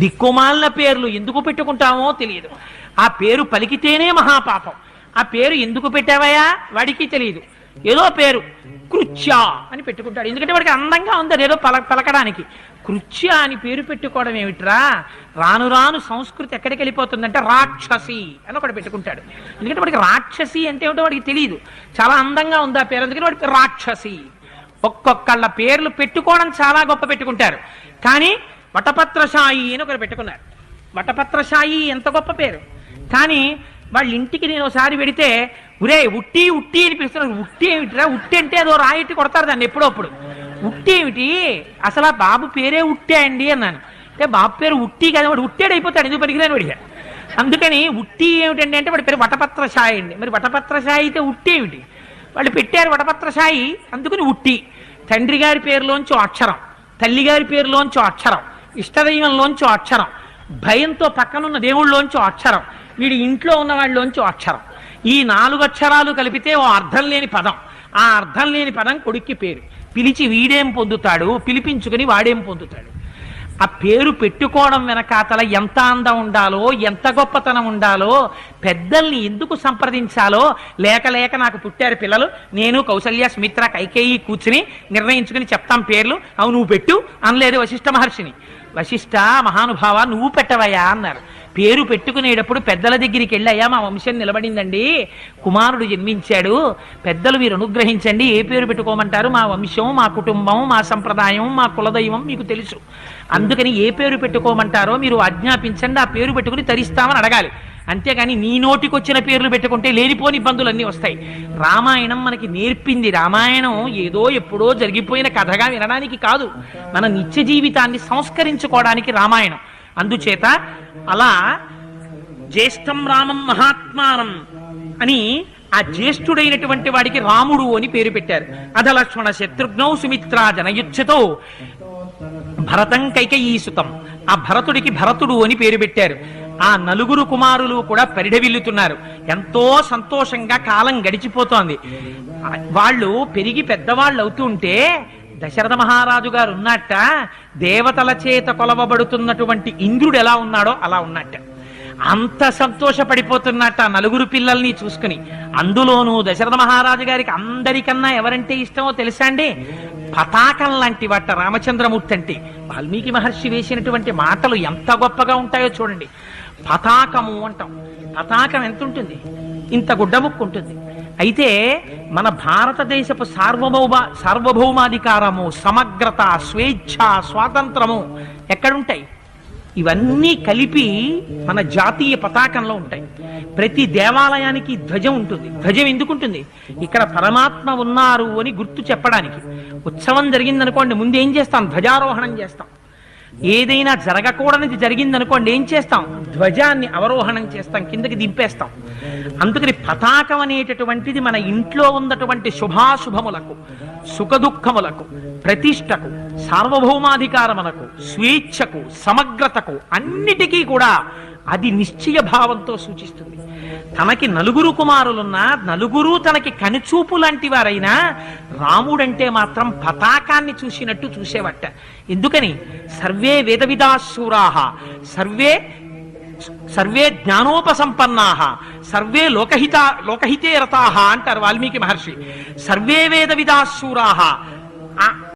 దిక్కుమాలిన పేర్లు ఎందుకు పెట్టుకుంటామో తెలియదు. ఆ పేరు పలికితేనే మహాపాపం. ఆ పేరు ఎందుకు పెట్టావయా వాడికి తెలియదు. ఏదో పేరు కృత్య అని పెట్టుకుంటాడు, ఎందుకంటే వాడికి అందంగా ఉంది ఏదో పలకడానికి. కృత్య అని పేరు పెట్టుకోవడం ఏమిట్రా? రాను రాను సంస్కృతి ఎక్కడికి వెళ్ళిపోతుందంటే రాక్షసి అని ఒకటి పెట్టుకుంటాడు. ఎందుకంటే వాడికి రాక్షసి అంటే ఏమిటో వాడికి తెలియదు. చాలా అందంగా ఉంది ఆ పేరు, అందుకని వాడికి రాక్షసి. ఒక్కొక్కళ్ళ పేర్లు పెట్టుకోవడం చాలా గొప్ప పెట్టుకుంటారు. కానీ వటపత్రశాయి అని ఒకరు పెట్టుకున్నారు. వటపత్రశాయి ఎంత గొప్ప పేరు. కానీ వాళ్ళ ఇంటికి నేను ఒకసారి పెడితే ఉరే ఉట్టి ఉట్టి అని పిలుస్తున్నారు. ఉట్టి ఏమిటిరా? ఉట్టి అంటే అదో రాయిట్టి కొడతారు దాన్ని ఎప్పుడప్పుడు. ఉట్టి ఏమిటి అసలు? ఆ బాబు పేరే ఉట్టే అండి అన్నాను. అంటే బాబు పేరు ఉట్టి కదా, వాడు ఉట్టేడు అయిపోతాడు, ఎందుకు పనికిరాని వాడిగా. అందుకని ఉట్టి ఏమిటండి అంటే వాడి పేరు వటపత్రశాయి అండి. మరి వటపత్రశాయి అయితే ఉట్టి ఏమిటి? వాళ్ళు పెట్టారు వటపత్రశాయి, అందుకని ఉట్టి. తండ్రి గారి పేరులోంచో అక్షరం, తల్లి గారి పేరులోంచో అక్షరం, ఇష్టదైవంలోంచో అక్షరం, భయంతో పక్కనున్న దేవుళ్ళలోంచో అక్షరం, వీడి ఇంట్లో ఉన్న వాళ్ళలోంచో అక్షరం. ఈ 4 అక్షరాలు కలిపితే ఓ అర్థం లేని పదం. ఆ అర్థం లేని పదం కొడుక్కి పేరు. పిలిచి వీడేం పొందుతాడు, పిలిపించుకుని వాడేం పొందుతాడు. ఆ పేరు పెట్టుకోవడం వెనకాతల ఎంత అందం ఉండాలో, ఎంత గొప్పతనం ఉండాలో, పెద్దల్ని ఎందుకు సంప్రదించాలో లేక లేక నాకు పుట్టారు పిల్లలు, నేను కౌసల్య సుమిత్ర కైకేయి కూర్చుని నిర్ణయించుకుని చెప్తాం పేర్లు, అవు నువ్వు పెట్టు అనలేదు వశిష్ఠ మహర్షిని. వశిష్ఠ మహానుభావ నువ్వు పెట్టవయ్యా అన్నారు. పేరు పెట్టుకునేటప్పుడు పెద్దల దగ్గరికి వెళ్ళాయా మా వంశం నిలబడిందండి, కుమారుడు జన్మించాడు, పెద్దలు మీరు అనుగ్రహించండి, ఏ పేరు పెట్టుకోమంటారు? మా వంశం, మా కుటుంబం, మా సంప్రదాయం, మా కులదైవం మీకు తెలుసు, అందుకని ఏ పేరు పెట్టుకోమంటారో మీరు ఆజ్ఞాపించండి, ఆ పేరు పెట్టుకుని తరిస్తామని అడగాలి. అంతేగాని నీ నోటికొచ్చిన పేర్లు పెట్టుకుంటే లేనిపోని ఇబ్బందులన్నీ వస్తాయి. రామాయణం మనకి నేర్పింది. రామాయణం ఏదో ఎప్పుడో జరిగిపోయిన కథగా వినడానికి కాదు, మన నిత్య జీవితాన్ని సంస్కరించుకోవడానికి రామాయణం. అందుచేత అలా జ్యేష్ఠం రామం మహాత్మానం అని ఆ జ్యేష్ఠుడైనటువంటి వాడికి రాముడు అని పేరు పెట్టారు. అధలక్ష్మణ శత్రుఘ్నౌ సుమిత్రా జనయుచ్ఛతో భరతం కైకేయీసుతం. ఆ భరతుడికి భరతుడు అని పేరు పెట్టారు. ఆ 4 కుమారులు కూడా పరిఢవిల్లుతున్నారు. ఎంతో సంతోషంగా కాలం గడిచిపోతోంది. వాళ్ళు పెరిగి పెద్దవాళ్ళు అవుతుంటే దశరథ మహారాజు గారు ఉన్నట్ట దేవతల చేత కొలవబడుతున్నటువంటి ఇంద్రుడు ఎలా ఉన్నాడో అలా ఉన్నట్ట. అంత సంతోషపడిపోతున్నట్ట 4 పిల్లల్ని చూసుకుని. అందులోనూ దశరథ మహారాజు గారికి అందరికన్నా ఎవరంటే ఇష్టమో తెలుసా అండి? పతాకం లాంటి వాట రామచంద్రమూర్తి అంటే. వాల్మీకి మహర్షి వేసినటువంటి మాటలు ఎంత గొప్పగా ఉంటాయో చూడండి. పతాకము అంటాం. పతాకం ఎంత ఉంటుంది? ఇంత గుడ్డముక్కు ఉంటుంది. అయితే మన భారతదేశపు సార్వభౌమాధికారము, సమగ్రత, స్వేచ్ఛ, స్వాతంత్రము ఎక్కడుంటాయి? ఇవన్నీ కలిపి మన జాతీయ పతాకంలో ఉంటాయి. ప్రతి దేవాలయానికి ధ్వజం ఉంటుంది. ధ్వజం ఎందుకుంటుంది? ఇక్కడ పరమాత్మ ఉన్నారు అని గుర్తు చెప్పడానికి. ఉత్సవం జరిగిందనుకోండి, ముందు ఏం చేస్తాం? ధ్వజారోహణం చేస్తాం. ఏదైనా జరగకూడనిది జరిగిందనుకోండి ఏం చేస్తాం? ధ్వజాన్ని అవరోహణం చేస్తాం, కిందకి దింపేస్తాం. అందుకని పతాకం అనేటటువంటిది మన ఇంట్లో ఉన్నటువంటి శుభాశుభములకు, సుఖదుఖములకు, ప్రతిష్టకు, సార్వభౌమాధికారములకు, స్వేచ్ఛకు, సమగ్రతకు అన్నిటికీ కూడా అది నిశ్చయ భావంతో సూచిస్తుంది. తనకి 4 కుమారులున్నా 4 తనకి కనుచూపు లాంటి వారైనా రాముడంటే మాత్రం పతాకాన్ని చూసినట్టు చూసేవట. ఎందుకని? సర్వే వేదవిదాశూరాః, సర్వే జ్ఞానోపసంపన్నాః, సర్వే లోకహితే రతాః అంటారు వాల్మీకి మహర్షి. సర్వే వేదవిదాశూరాః